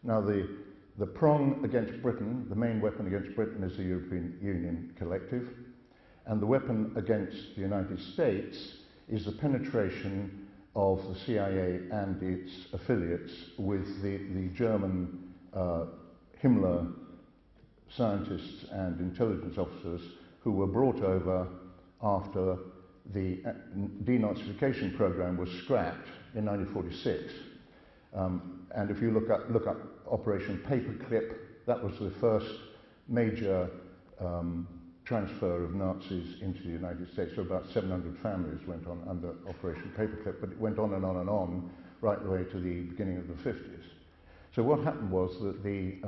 Now, the prong against Britain, the main weapon against Britain, is the European Union collective, and the weapon against the United States is the penetration of the CIA and its affiliates with the German Himmler scientists and intelligence officers who were brought over after the denazification program was scrapped in 1946. And if you look up Operation Paperclip, that was the first major transfer of Nazis into the United States. So about 700 families went on under Operation Paperclip, but it went on and on and on right the way to the beginning of the 50s. So what happened was that the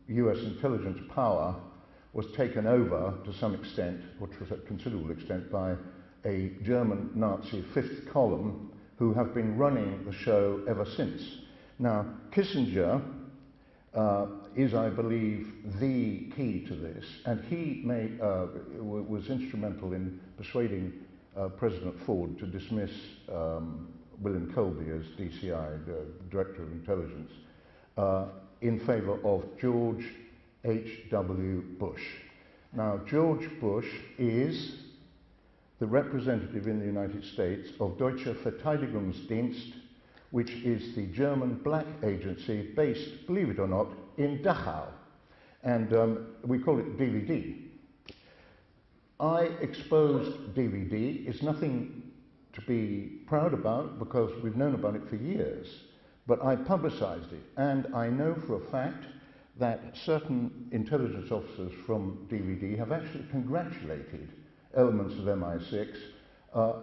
US intelligence power was taken over to some extent, which was a considerable extent, by a German Nazi fifth column who have been running the show ever since. Now, Kissinger is, I believe, the key to this, and he was instrumental in persuading President Ford to dismiss William Colby as DCI, the Director of Intelligence, in favour of George H.W. Bush. Now, George Bush is the representative in the United States of Deutsche Verteidigungsdienst, which is the German black agency based, believe it or not, in Dachau. And we call it DVD. I exposed DVD. It's nothing to be proud about because we've known about it for years. But I publicized it, and I know for a fact that certain intelligence officers from DVD have actually congratulated elements of MI6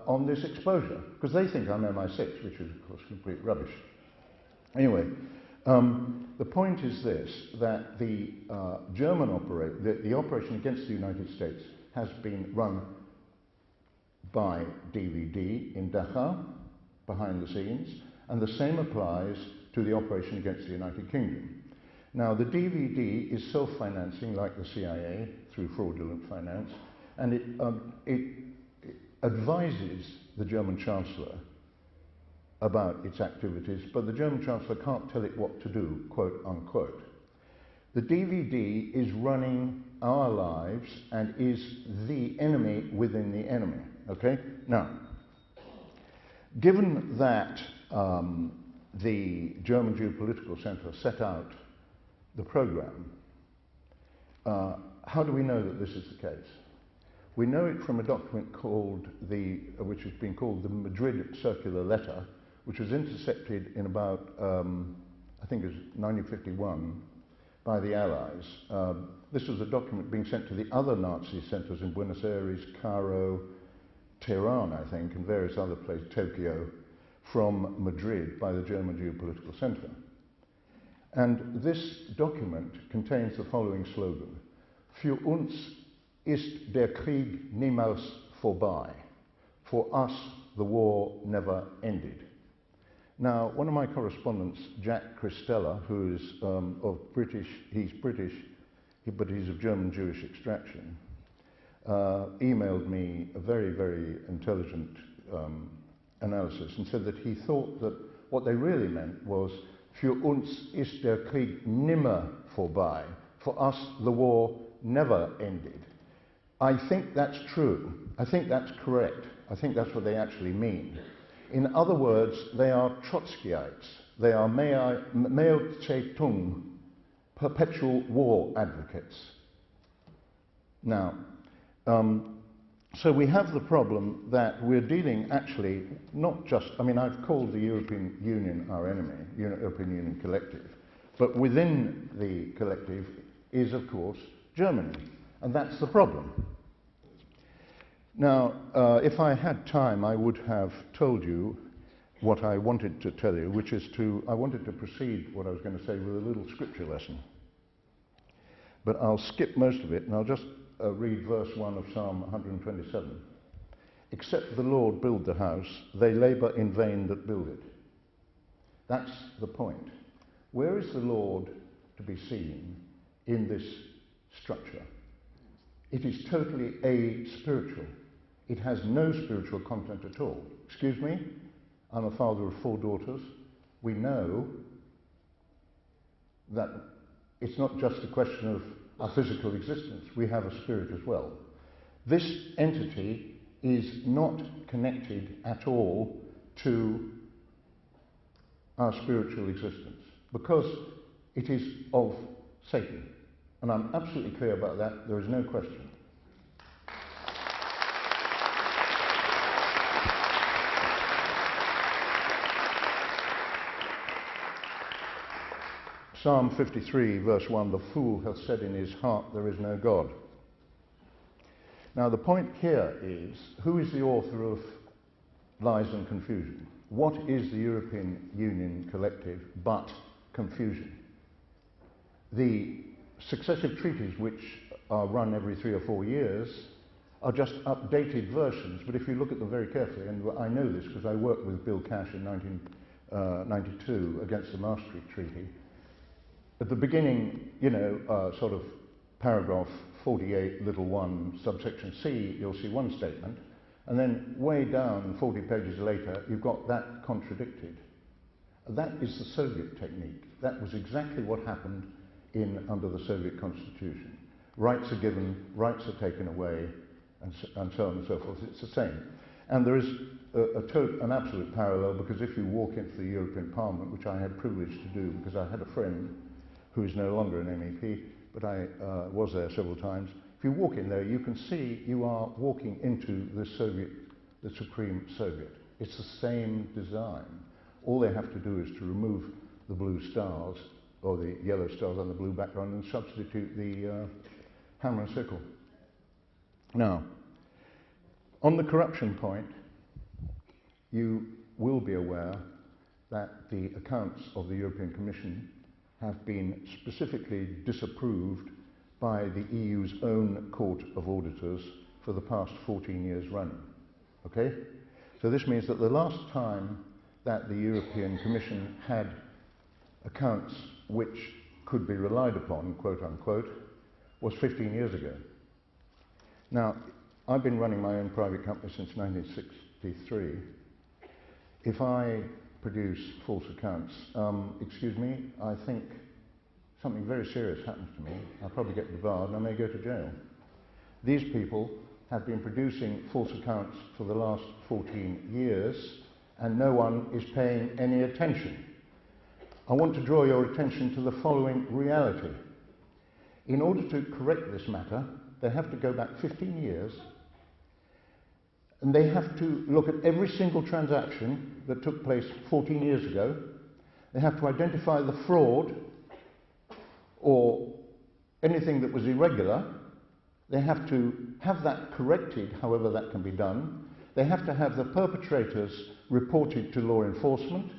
on this exposure, because they think I'm MI6, which is, of course, complete rubbish. Anyway, the point is this, that the the operation against the United States has been run by DVD in Dachau, behind the scenes, and the same applies to the operation against the United Kingdom. Now, the DVD is self-financing, like the CIA, through fraudulent finance, and it advises the German Chancellor about its activities, but the German Chancellor can't tell it what to do, quote unquote. The DVD is running our lives and is the enemy within the enemy, okay? Now, given that the German Geopolitical Center set out the program, how do we know that this is the case? We know it from a document called which has been called the Madrid Circular Letter, which was intercepted in about, I think it was 1951, by the Allies. This was a document being sent to the other Nazi centers in Buenos Aires, Cairo, Tehran, I think, and various other places, Tokyo, from Madrid by the German Geopolitical Center. And this document contains the following slogan: Für uns ist der Krieg niemals vorbei. For us, the war never ended. Now, one of my correspondents, Jack Christella, who is he's British, but he's of German Jewish extraction, emailed me a very, very intelligent analysis and said that he thought that what they really meant was Für uns ist der Krieg nimmer vorbei. For us, the war never ended. I think that's true. I think that's correct. I think that's what they actually mean. In other words, they are Trotskyites. They are Mao Zedong, perpetual war advocates. Now, so we have the problem that we're dealing actually not just, I mean, I've called the European Union our enemy, European Union collective, but within the collective is, of course, Germany, and that's the problem. Now, if I had time, I would have told you what I wanted to tell you, which is I wanted to precede what I was going to say with a little scripture lesson. But I'll skip most of it, and I'll just read verse 1 of Psalm 127. Except the Lord build the house, they labour in vain that build it. That's the point. Where is the Lord to be seen in this structure? It is totally a-spiritual. It has no spiritual content at all. Excuse me, I'm a father of 4 daughters. We know that it's not just a question of our physical existence, we have a spirit as well. This entity is not connected at all to our spiritual existence because it is of Satan. And I'm absolutely clear about that, there is no question. Psalm 53, verse 1, the fool hath said in his heart, there is no God. Now the point here is, who is the author of lies and confusion? What is the European Union collective but confusion? The successive treaties, which are run every 3 or 4 years, are just updated versions, but if you look at them very carefully, and I know this because I worked with Bill Cash in 1992 against the Maastricht Treaty. At the beginning, sort of paragraph 48, little 1, subsection C, you'll see one statement, and then way down 40 pages later, you've got that contradicted. That is the Soviet technique. That was exactly what happened under the Soviet Constitution. Rights are given, rights are taken away, and so on and so forth. It's the same. And there is an absolute parallel, because if you walk into the European Parliament, which I had privilege to do because I had a friend who is no longer an MEP, but I was there several times. If you walk in there, you can see you are walking into the Supreme Soviet. It's the same design. All they have to do is to remove the blue stars, or the yellow stars on the blue background, and substitute the hammer and sickle. Now, on the corruption point, you will be aware that the accounts of the European Commission have been specifically disapproved by the EU's own Court of Auditors for the past 14 years running. Okay? So this means that the last time that the European Commission had accounts which could be relied upon, quote unquote, was 15 years ago. Now, I've been running my own private company since 1963. If I produce false accounts, excuse me, I think something very serious happens to me. I'll probably get debarred and I may go to jail. These people have been producing false accounts for the last 14 years and no one is paying any attention. I want to draw your attention to the following reality. In order to correct this matter, they have to go back 15 years and they have to look at every single transaction that took place 14 years ago. They have to identify the fraud or anything that was irregular. They have to have that corrected, however that can be done. They have to have the perpetrators reported to law enforcement,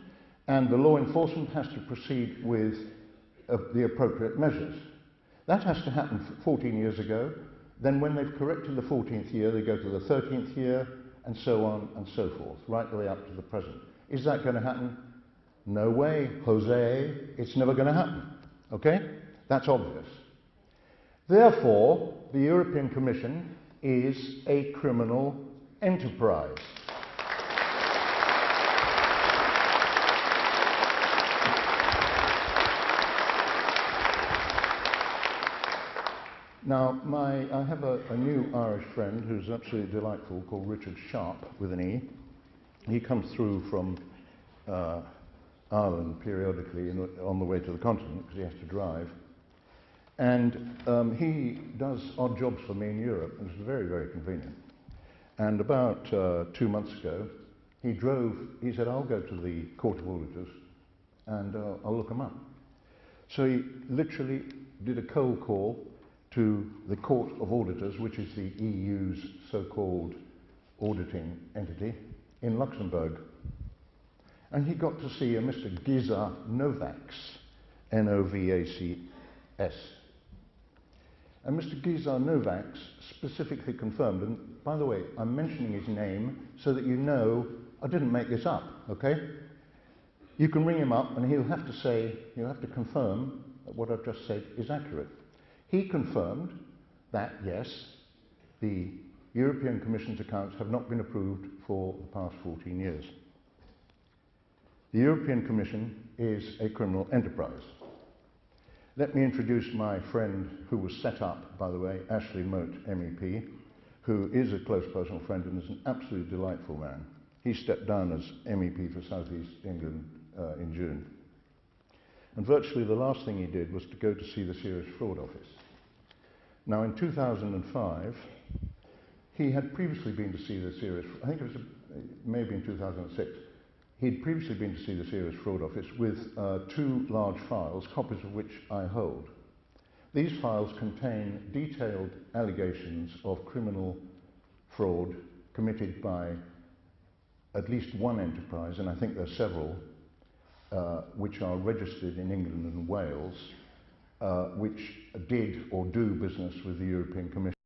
and the law enforcement has to proceed with the appropriate measures. That has to happen 14 years ago. Then when they've corrected the 14th year, they go to the 13th year, and so on and so forth, right the way up to the present. Is that going to happen? No way, Jose, it's never going to happen. Okay? That's obvious. Therefore, the European Commission is a criminal enterprise. Now, I have a new Irish friend who's absolutely delightful, called Richard Sharp, with an E. He comes through from Ireland periodically on the way to the continent, because he has to drive. And he does odd jobs for me in Europe, and it's very, very convenient. And about 2 months ago, he said, I'll go to the Court of Auditors and I'll look them up. So he literally did a cold call to the Court of Auditors, which is the EU's so-called auditing entity, in Luxembourg. And he got to see a Mr. Giza Novacs, N-O-V-A-C-S. And Mr. Giza Novacs specifically confirmed, and by the way, I'm mentioning his name so that you know I didn't make this up, okay? You can ring him up and he'll have to confirm that what I've just said is accurate. He confirmed that, yes, the European Commission's accounts have not been approved for the past 14 years. The European Commission is a criminal enterprise. Let me introduce my friend who was set up, by the way, Ashley Moat, MEP, who is a close personal friend and is an absolutely delightful man. He stepped down as MEP for South East England in June. And virtually the last thing he did was to go to see the Serious Fraud Office. Now in 2005, he had previously been to see the Serious, I think it may have been 2006, he'd previously been to see the Serious Fraud Office with 2 large files, copies of which I hold. These files contain detailed allegations of criminal fraud committed by at least one enterprise, and I think there are several, which are registered in England and Wales, which did or do business with the European Commission.